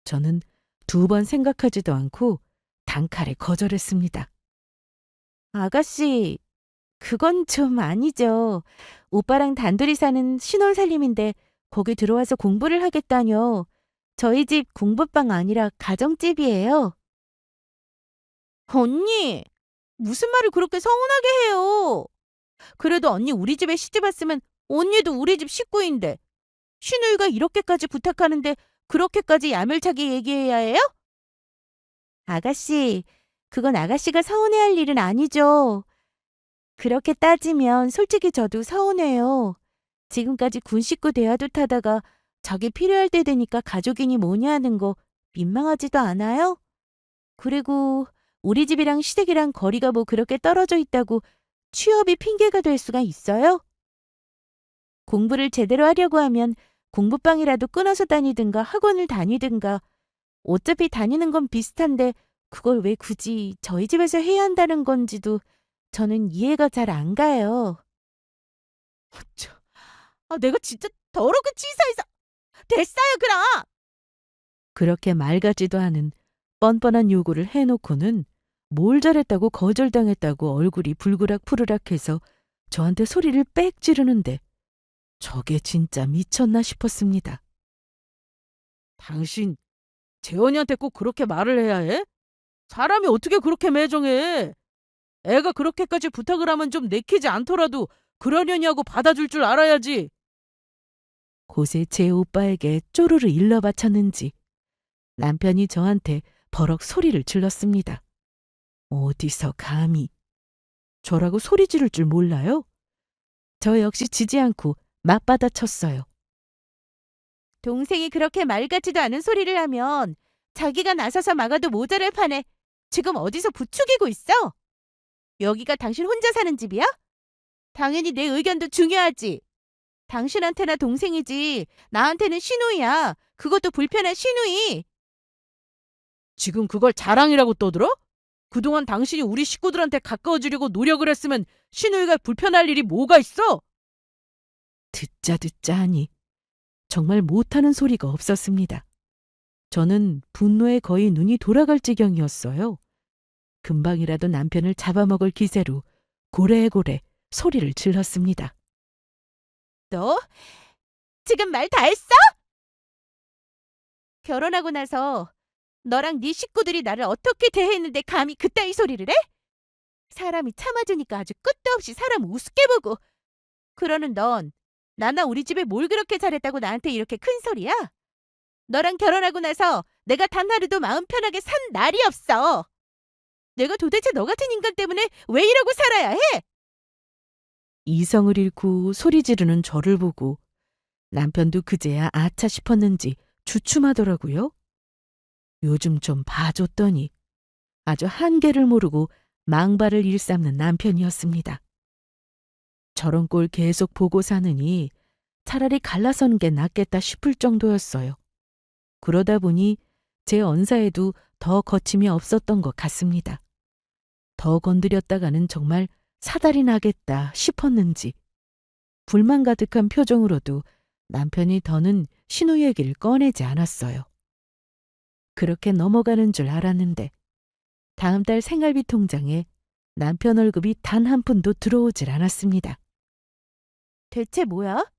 저는 2번 생각하지도 않고 단칼에 거절했습니다. 아가씨, 그건 좀 아니죠. 오빠랑 단둘이 사는 신혼살림인데 거기 들어와서 공부를 하겠다뇨. 저희 집 공부방 아니라 가정집이에요. 언니, 무슨 말을 그렇게 서운하게 해요? 그래도 언니 우리 집에 시집 왔으면 언니도 우리 집 식구인데 시누이가 이렇게까지 부탁하는데 그렇게까지 야멸차게 얘기해야 해요? 아가씨, 그건 아가씨가 서운해할 일은 아니죠. 그렇게 따지면 솔직히 저도 서운해요. 지금까지 군 식구 대하도 타다가 자기 필요할 때 되니까 가족이니 뭐냐 하는 거 민망하지도 않아요? 그리고 우리 집이랑 시댁이랑 거리가 뭐 그렇게 떨어져 있다고 취업이 핑계가 될 수가 있어요? 공부를 제대로 하려고 하면 공부방이라도 끊어서 다니든가 학원을 다니든가 어차피 다니는 건 비슷한데 그걸 왜 굳이 저희 집에서 해야 한다는 건지도 저는 이해가 잘 안 가요. 내가 진짜 더럽게 치사해서 됐어요 그럼. 그렇게 말 같지도 않은 뻔뻔한 요구를 해놓고는 뭘 잘했다고 거절당했다고 얼굴이 불그락푸르락해서 저한테 소리를 빽 지르는데 저게 진짜 미쳤나 싶었습니다. 당신 재원이한테 꼭 그렇게 말을 해야 해? 사람이 어떻게 그렇게 매정해? 애가 그렇게까지 부탁을 하면 좀 내키지 않더라도 그러려냐고 받아줄 줄 알아야지. 곳에 제 오빠에게 쪼르르 일러바쳤는지 남편이 저한테 버럭 소리를 질렀습니다. 어디서 감히. 저라고 소리 지를 줄 몰라요? 저 역시 지지 않고 맞받아쳤어요. 동생이 그렇게 말 같지도 않은 소리를 하면 자기가 나서서 막아도 모자랄 판에 지금 어디서 부추기고 있어? 여기가 당신 혼자 사는 집이야? 당연히 내 의견도 중요하지. 당신한테나 동생이지 나한테는 시누이야. 그것도 불편한 시누이. 지금 그걸 자랑이라고 떠들어? 그동안 당신이 우리 식구들한테 가까워지려고 노력을 했으면 시누이가 불편할 일이 뭐가 있어? 듣자 하니 정말 못하는 소리가 없었습니다. 저는 분노에 거의 눈이 돌아갈 지경이었어요. 금방이라도 남편을 잡아먹을 기세로 고래고래 소리를 질렀습니다. 너 지금 말 다 했어? 결혼하고 나서 너랑 네 식구들이 나를 어떻게 대했는데 감히 그따위 소리를 해? 사람이 참아주니까 아주 끝도 없이 사람 우습게 보고 그러는 넌 나나 우리 집에 뭘 그렇게 잘했다고 나한테 이렇게 큰 소리야? 너랑 결혼하고 나서 내가 단 하루도 마음 편하게 산 날이 없어. 내가 도대체 너 같은 인간 때문에 왜 이러고 살아야 해? 이성을 잃고 소리 지르는 저를 보고 남편도 그제야 아차 싶었는지 주춤하더라고요. 요즘 좀 봐줬더니 아주 한계를 모르고 망발을 일삼는 남편이었습니다. 저런 꼴 계속 보고 사느니 차라리 갈라서는 게 낫겠다 싶을 정도였어요. 그러다 보니 제 언사에도 더 거침이 없었던 것 같습니다. 더 건드렸다가는 정말 사달이 나겠다 싶었는지 불만 가득한 표정으로도 남편이 더는 신우 얘기를 꺼내지 않았어요. 그렇게 넘어가는 줄 알았는데 다음 달 생활비 통장에 남편 월급이 단 한 푼도 들어오질 않았습니다. 대체 뭐야?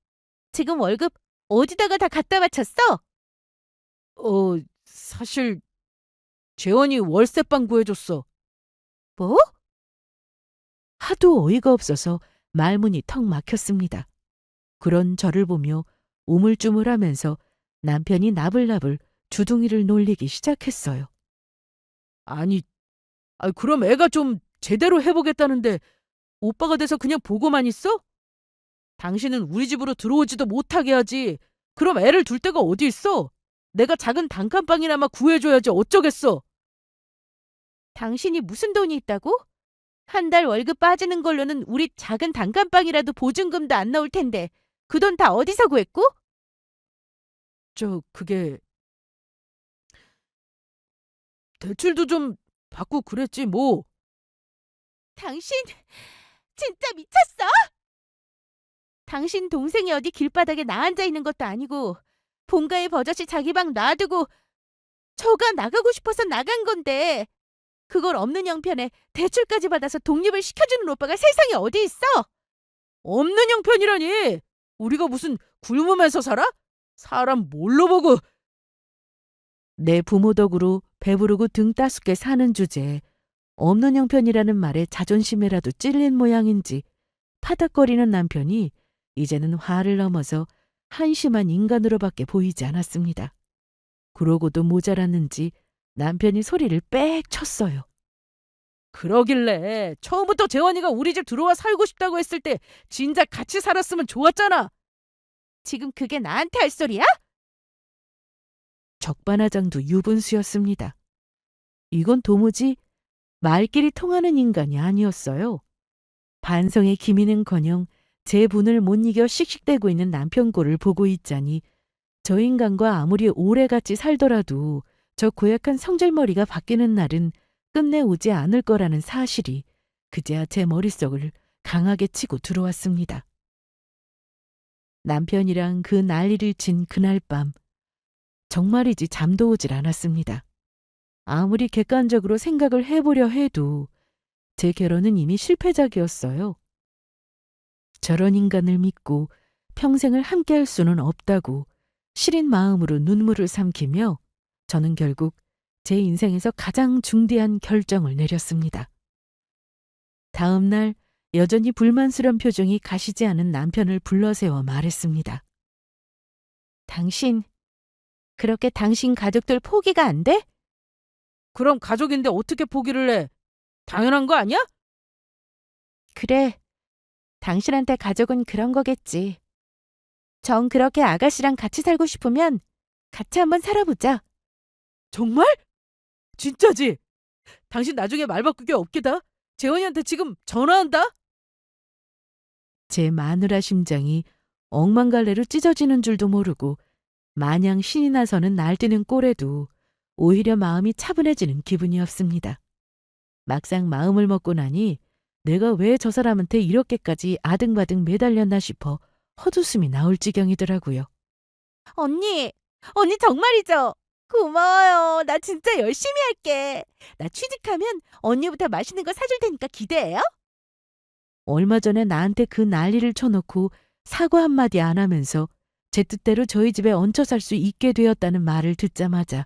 지금 월급 어디다가 다 갖다 바쳤어? 사실 재원이 월세방 구해줬어. 뭐? 하도 어이가 없어서 말문이 턱 막혔습니다. 그런 저를 보며 우물쭈물하면서 남편이 나불나불 주둥이를 놀리기 시작했어요. 아니, 그럼 애가 좀 제대로 해보겠다는데 오빠가 돼서 그냥 보고만 있어? 당신은 우리 집으로 들어오지도 못하게 하지. 그럼 애를 둘 데가 어디 있어? 내가 작은 단칸방이나마 구해줘야지 어쩌겠어. 당신이 무슨 돈이 있다고? 한 달 월급 빠지는 걸로는 우리 작은 단칸방이라도 보증금도 안 나올 텐데 그 돈 다 어디서 구했고? 그게 대출도 좀 받고 그랬지 뭐. 당신 진짜 미쳤어? 당신 동생이 어디 길바닥에 나앉아 있는 것도 아니고 본가에 버젓이 자기 방 놔두고 저가 나가고 싶어서 나간 건데 그걸 없는 형편에 대출까지 받아서 독립을 시켜주는 오빠가 세상에 어디 있어? 없는 형편이라니. 우리가 무슨 굶으면서 살아? 사람 뭘로 보고. 내 부모 덕으로 배부르고 등 따숩게 사는 주제에 없는 형편이라는 말에 자존심이라도 찔린 모양인지 파닥거리는 남편이 이제는 화를 넘어서 한심한 인간으로밖에 보이지 않았습니다. 그러고도 모자랐는지 남편이 소리를 빽 쳤어요. 그러길래 처음부터 재원이가 우리 집 들어와 살고 싶다고 했을 때 진작 같이 살았으면 좋았잖아. 지금 그게 나한테 할 소리야? 적반하장도 유분수였습니다. 이건 도무지 말끼리 통하는 인간이 아니었어요. 반성의 기미는커녕 제 분을 못 이겨 씩씩대고 있는 남편 꼴을 보고 있자니 저 인간과 아무리 오래같이 살더라도 저 고약한 성질머리가 바뀌는 날은 끝내 오지 않을 거라는 사실이 그제야 제 머릿속을 강하게 치고 들어왔습니다. 남편이랑 그 난리를 친 그날 밤 정말이지 잠도 오질 않았습니다. 아무리 객관적으로 생각을 해보려 해도 제 결혼은 이미 실패작이었어요. 저런 인간을 믿고 평생을 함께할 수는 없다고 시린 마음으로 눈물을 삼키며 저는 결국 제 인생에서 가장 중대한 결정을 내렸습니다. 다음 날 여전히 불만스런 표정이 가시지 않은 남편을 불러세워 말했습니다. 당신 그렇게 당신 가족들 포기가 안 돼? 그럼 가족인데 어떻게 포기를 해? 당연한 거 아니야? 그래. 당신한테 가족은 그런 거겠지. 정 그렇게 아가씨랑 같이 살고 싶으면 같이 한번 살아보자. 정말? 진짜지? 당신 나중에 말 바꾸기 없기다. 재원이한테 지금 전화한다. 제 마누라 심장이 억만갈래로 찢어지는 줄도 모르고 마냥 신이 나서는 날뛰는 꼴에도 오히려 마음이 차분해지는 기분이었습니다. 막상 마음을 먹고 나니 내가 왜 저 사람한테 이렇게까지 아등바등 매달렸나 싶어 헛웃음이 나올 지경이더라고요. 언니 정말이죠? 고마워요. 나 진짜 열심히 할게. 나 취직하면 언니부터 맛있는 거 사줄 테니까 기대해요. 얼마 전에 나한테 그 난리를 쳐놓고 사과 한마디 안 하면서 제 뜻대로 저희 집에 얹혀 살 수 있게 되었다는 말을 듣자마자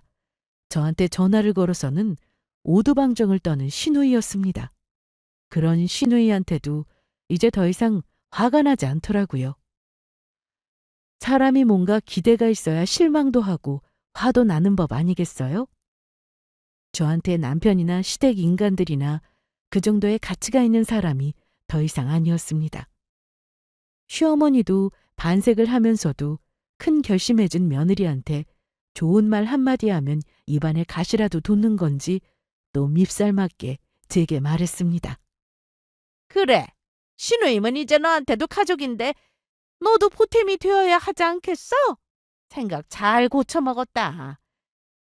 저한테 전화를 걸어서는 오두방정을 떠는 시누이였습니다. 그런 시누이한테도 이제 더 이상 화가 나지 않더라고요. 사람이 뭔가 기대가 있어야 실망도 하고 화도 나는 법 아니겠어요? 저한테 남편이나 시댁 인간들이나 그 정도의 가치가 있는 사람이 더 이상 아니었습니다. 시어머니도 반색을 하면서도 큰 결심해준 며느리한테 좋은 말 한마디 하면 입안에 가시라도 돋는 건지 또 밉살 맞게 제게 말했습니다. 그래. 신우임은 이제 너한테도 가족인데 너도 보탬이 되어야 하지 않겠어? 생각 잘 고쳐 먹었다.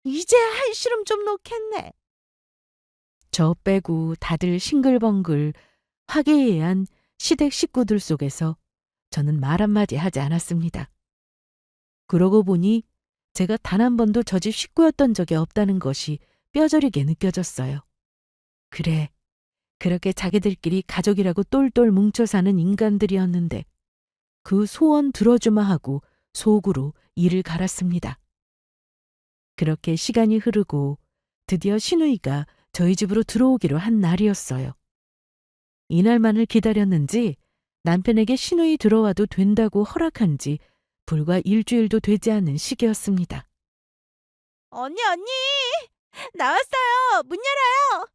이제 한시름 좀 놓겠네. 저 빼고 다들 싱글벙글 화기애애한 시댁 식구들 속에서 저는 말 한마디 하지 않았습니다. 그러고 보니 제가 단 한 번도 저 집 식구였던 적이 없다는 것이 뼈저리게 느껴졌어요. 그래, 그렇게 자기들끼리 가족이라고 똘똘 뭉쳐 사는 인간들이었는데 그 소원 들어주마 하고 속으로 이를 갈았습니다. 그렇게 시간이 흐르고 드디어 신우이가 저희 집으로 들어오기로 한 날이었어요. 이날만을 기다렸는지 남편에게 신우이 들어와도 된다고 허락한 지 불과 일주일도 되지 않은 시기였습니다. 언니! 나왔어요! 문 열어요!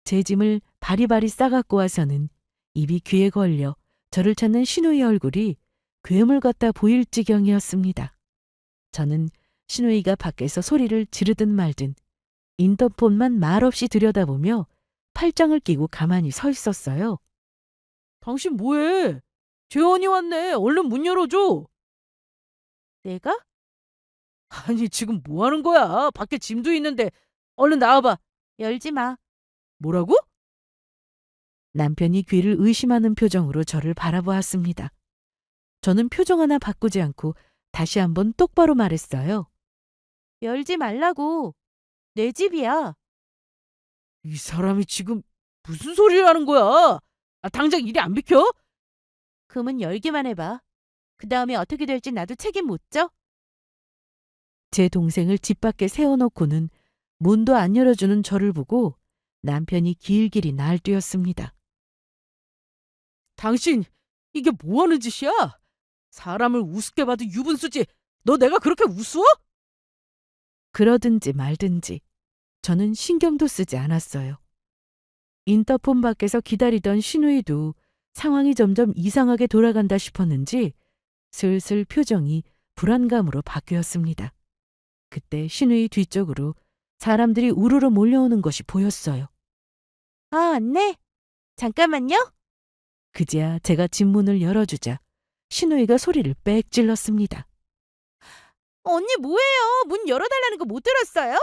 제 짐을 바리바리 싸갖고 와서는 입이 귀에 걸려 저를 찾는 신우이 얼굴이 괴물 같아 보일 지경이었습니다. 저는 신우이가 밖에서 소리를 지르든 말든 인터폰만 말없이 들여다보며 팔짱을 끼고 가만히 서 있었어요. 당신 뭐해? 재원이 왔네. 얼른 문 열어줘. 내가? 아니 지금 뭐 하는 거야? 밖에 짐도 있는데 얼른 나와봐. 열지 마. 뭐라고? 남편이 귀를 의심하는 표정으로 저를 바라보았습니다. 저는 표정 하나 바꾸지 않고 다시 한번 똑바로 말했어요. 열지 말라고. 내 집이야. 이 사람이 지금 무슨 소리를 하는 거야? 당장 일이 안 비켜? 그문 열기만 해봐. 그 다음에 어떻게 될지 나도 책임 못 져. 제 동생을 집 밖에 세워놓고는 문도 안 열어주는 저를 보고 남편이 길길이 날뛰었습니다. 당신 이게 뭐하는 짓이야? 사람을 우습게 봐도 유분수지. 너 내가 그렇게 우스워? 그러든지 말든지 저는 신경도 쓰지 않았어요. 인터폰 밖에서 기다리던 신우이도 상황이 점점 이상하게 돌아간다 싶었는지 슬슬 표정이 불안감으로 바뀌었습니다. 그때 신우이 뒤쪽으로 사람들이 우르르 몰려오는 것이 보였어요. 아, 왔네. 잠깐만요. 그제야 제가 집 문을 열어주자 신우이가 소리를 빽 질렀습니다. 언니 뭐해요? 문 열어달라는 거 못 들었어요?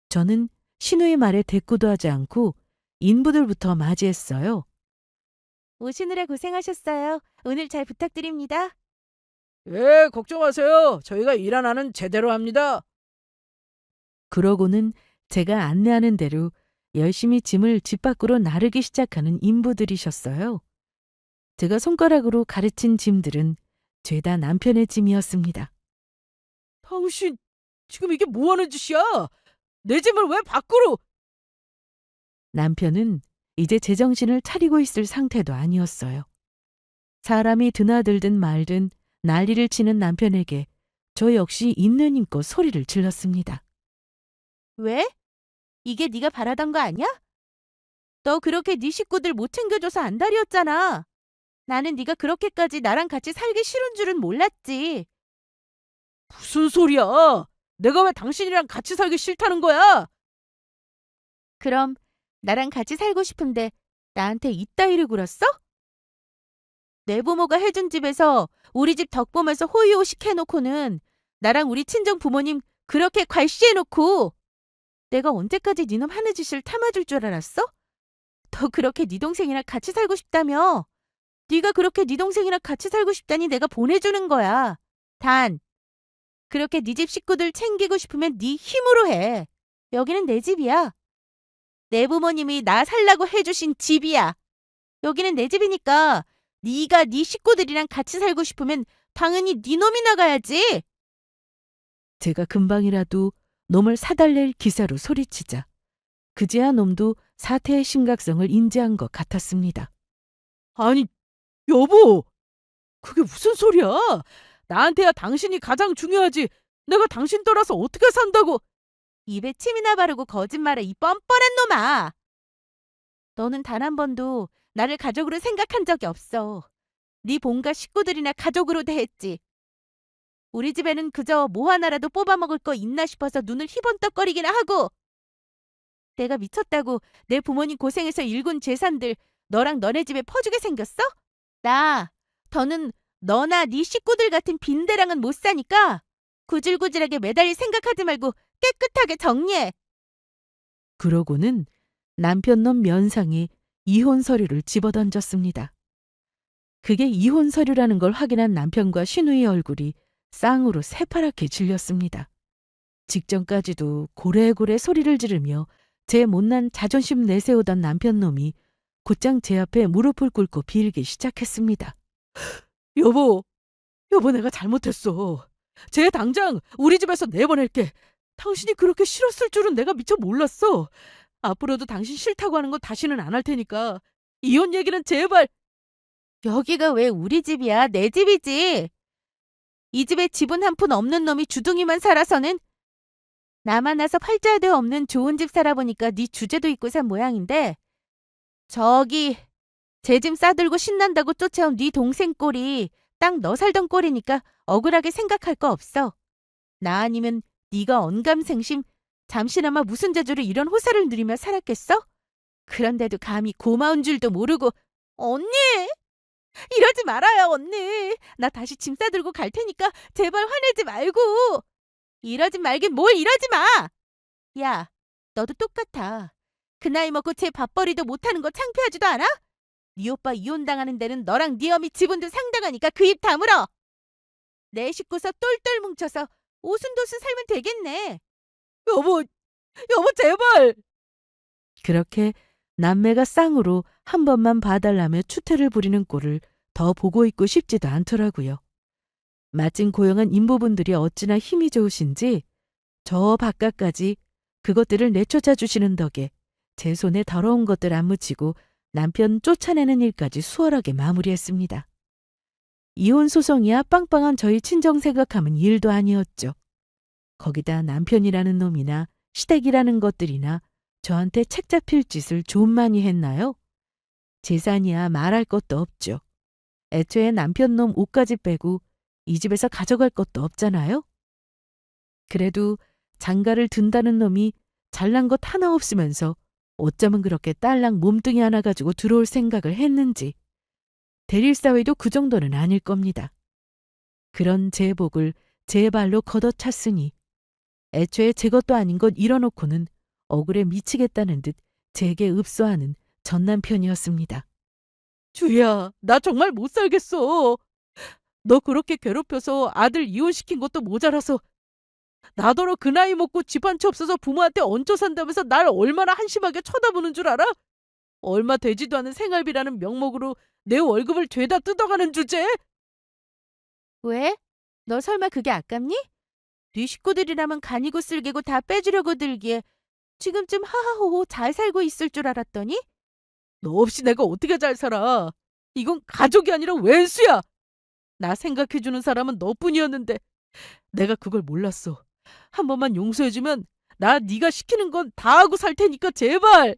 저는 신우이 말에 대꾸도 하지 않고 인부들부터 맞이했어요. 오시느라 고생하셨어요. 오늘 잘 부탁드립니다. 예, 걱정 마세요. 저희가 일 하나는 제대로 합니다. 그러고는 제가 안내하는 대로 열심히 짐을 집 밖으로 나르기 시작하는 인부들이셨어요. 제가 손가락으로 가르친 짐들은 죄다 남편의 짐이었습니다. 당신 지금 이게 뭐하는 짓이야? 내 짐을 왜 밖으로? 남편은 이제 제정신을 차리고 있을 상태도 아니었어요. 사람이 드나들든 말든 난리를 치는 남편에게 저 역시 있는 힘껏 소리를 질렀습니다. 왜? 이게 네가 바라던 거 아니야? 너 그렇게 네 식구들 못 챙겨줘서 안달이었잖아. 나는 네가 그렇게까지 나랑 같이 살기 싫은 줄은 몰랐지. 무슨 소리야? 내가 왜 당신이랑 같이 살기 싫다는 거야? 그럼 나랑 같이 살고 싶은데 나한테 이따위를 굴었어? 내 부모가 해준 집에서 우리 집 덕 보면서 호의호식 해놓고는 나랑 우리 친정 부모님 그렇게 괄시해놓고 내가 언제까지 니놈 하는 짓을 참아줄 줄 알았어? 너 그렇게 네 동생이랑 같이 살고 싶다며? 네가 그렇게 네 동생이랑 같이 살고 싶다니 내가 보내주는 거야. 단, 그렇게 네 집 식구들 챙기고 싶으면 네 힘으로 해. 여기는 내 집이야. 내 부모님이 나 살라고 해주신 집이야. 여기는 내 집이니까 네가 네 식구들이랑 같이 살고 싶으면 당연히 네 놈이 나가야지. 제가 금방이라도 놈을 사달랠 기사로 소리치자 그제야 놈도 사태의 심각성을 인지한 것 같았습니다. 아니, 여보! 그게 무슨 소리야? 나한테야 당신이 가장 중요하지. 내가 당신 떠나서 어떻게 산다고. 입에 침이나 바르고 거짓말해, 이 뻔뻔한 놈아. 너는 단 한 번도 나를 가족으로 생각한 적이 없어. 네 본가 식구들이나 가족으로 대했지. 우리 집에는 그저 뭐 하나라도 뽑아먹을 거 있나 싶어서 눈을 희번떡거리기나 하고. 내가 미쳤다고 내 부모님 고생해서 일군 재산들 너랑 너네 집에 퍼주게 생겼어? 나 더는 너나 네 식구들 같은 빈대랑은 못 사니까 구질구질하게 매달릴 생각하지 말고 깨끗하게 정리해. 그러고는 남편놈 면상에 이혼 서류를 집어던졌습니다. 그게 이혼 서류라는 걸 확인한 남편과 신우의 얼굴이 쌍으로 새파랗게 질렸습니다. 직전까지도 고래고래 소리를 지르며 제 못난 자존심 내세우던 남편놈이 곧장 제 앞에 무릎을 꿇고 빌기 시작했습니다. 여보, 여보 내가 잘못했어. 쟤 당장 우리 집에서 내보낼게. 당신이 그렇게 싫었을 줄은 내가 미처 몰랐어. 앞으로도 당신 싫다고 하는 거 다시는 안 할 테니까 이혼 얘기는 제발. 여기가 왜 우리 집이야? 내 집이지. 이 집에 지분 한 푼 없는 놈이 주둥이만 살아서는 나만 나서 팔자도 없는 좋은 집 살아보니까 네 주제도 있고 산 모양인데 저기 제 짐 싸들고 신난다고 쫓아온 네 동생 꼴이 딱 너 살던 꼴이니까 억울하게 생각할 거 없어. 나 아니면 네가 언감생심 잠시나마 무슨 재주로 이런 호사를 누리며 살았겠어? 그런데도 감히 고마운 줄도 모르고. 언니! 이러지 말아요, 언니. 나 다시 짐 싸들고 갈 테니까 제발 화내지 말고. 이러지 말긴 뭘 이러지 마. 야, 너도 똑같아. 그 나이 먹고 쟤 밥벌이도 못하는 거 창피하지도 않아? 네 오빠 이혼당하는 데는 너랑 네 어미 지분도 상당하니까 그 입 다물어. 내 식구서 똘똘 뭉쳐서 오순도순 살면 되겠네. 여보, 여보 제발. 그렇게 남매가 쌍으로 한 번만 봐달라며 추태를 부리는 꼴을 더 보고 있고 싶지도 않더라고요. 마침 고용한 인부분들이 어찌나 힘이 좋으신지 저 바깥까지 그것들을 내쫓아 주시는 덕에 제 손에 더러운 것들 안 묻히고 남편 쫓아내는 일까지 수월하게 마무리했습니다. 이혼 소송이야 빵빵한 저희 친정 생각하면 일도 아니었죠. 거기다 남편이라는 놈이나 시댁이라는 것들이나 저한테 책 잡힐 짓을 좀 많이 했나요? 재산이야 말할 것도 없죠. 애초에 남편 놈 옷까지 빼고 이 집에서 가져갈 것도 없잖아요. 그래도 장가를 든다는 놈이 잘난 것 하나 없으면서 어쩌면 그렇게 딸랑 몸뚱이 하나 가지고 들어올 생각을 했는지 대릴사회도 그 정도는 아닐 겁니다. 그런 제 복을 제 발로 걷어찼으니 애초에 제 것도 아닌 것 잃어놓고는 억울해 미치겠다는 듯 제게 읍소하는 전 남편이었습니다. 주희야, 나 정말 못 살겠어. 너 그렇게 괴롭혀서 아들 이혼시킨 것도 모자라서 나더러 그 나이 먹고 집 한 채 없어서 부모한테 얹혀 산다면서 날 얼마나 한심하게 쳐다보는 줄 알아? 얼마 되지도 않은 생활비라는 명목으로 내 월급을 죄다 뜯어가는 주제? 왜? 너 설마 그게 아깝니? 네 식구들이라면 간이고 쓸개고 다 빼주려고 들기에 지금쯤 하하호호 잘 살고 있을 줄 알았더니? 너 없이 내가 어떻게 잘 살아? 이건 가족이 아니라 왼수야. 나 생각해주는 사람은 너뿐이었는데 내가 그걸 몰랐어. 한 번만 용서해주면 나 네가 시키는 건 다 하고 살 테니까 제발.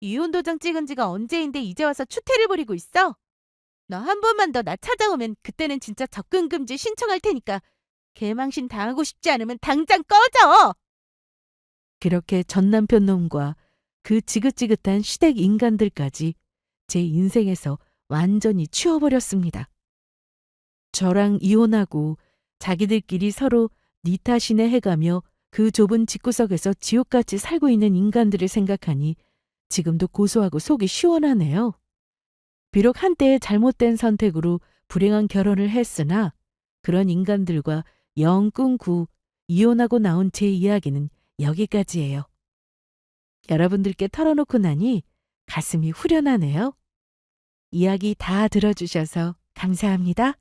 이혼 도장 찍은 지가 언제인데 이제 와서 추태를 부리고 있어? 너 한 번만 더 나 찾아오면 그때는 진짜 접근 금지 신청할 테니까 개망신 당하고 싶지 않으면 당장 꺼져! 그렇게 전 남편 놈과 그 지긋지긋한 시댁 인간들까지 제 인생에서 완전히 치워버렸습니다. 저랑 이혼하고 자기들끼리 서로 니 탓이네 해가며 그 좁은 집구석에서 지옥같이 살고 있는 인간들을 생각하니 지금도 고소하고 속이 시원하네요. 비록 한때의 잘못된 선택으로 불행한 결혼을 했으나 그런 인간들과 영 끊고 이혼하고 나온 제 이야기는 여기까지예요. 여러분들께 털어놓고 나니 가슴이 후련하네요. 이야기 다 들어주셔서 감사합니다.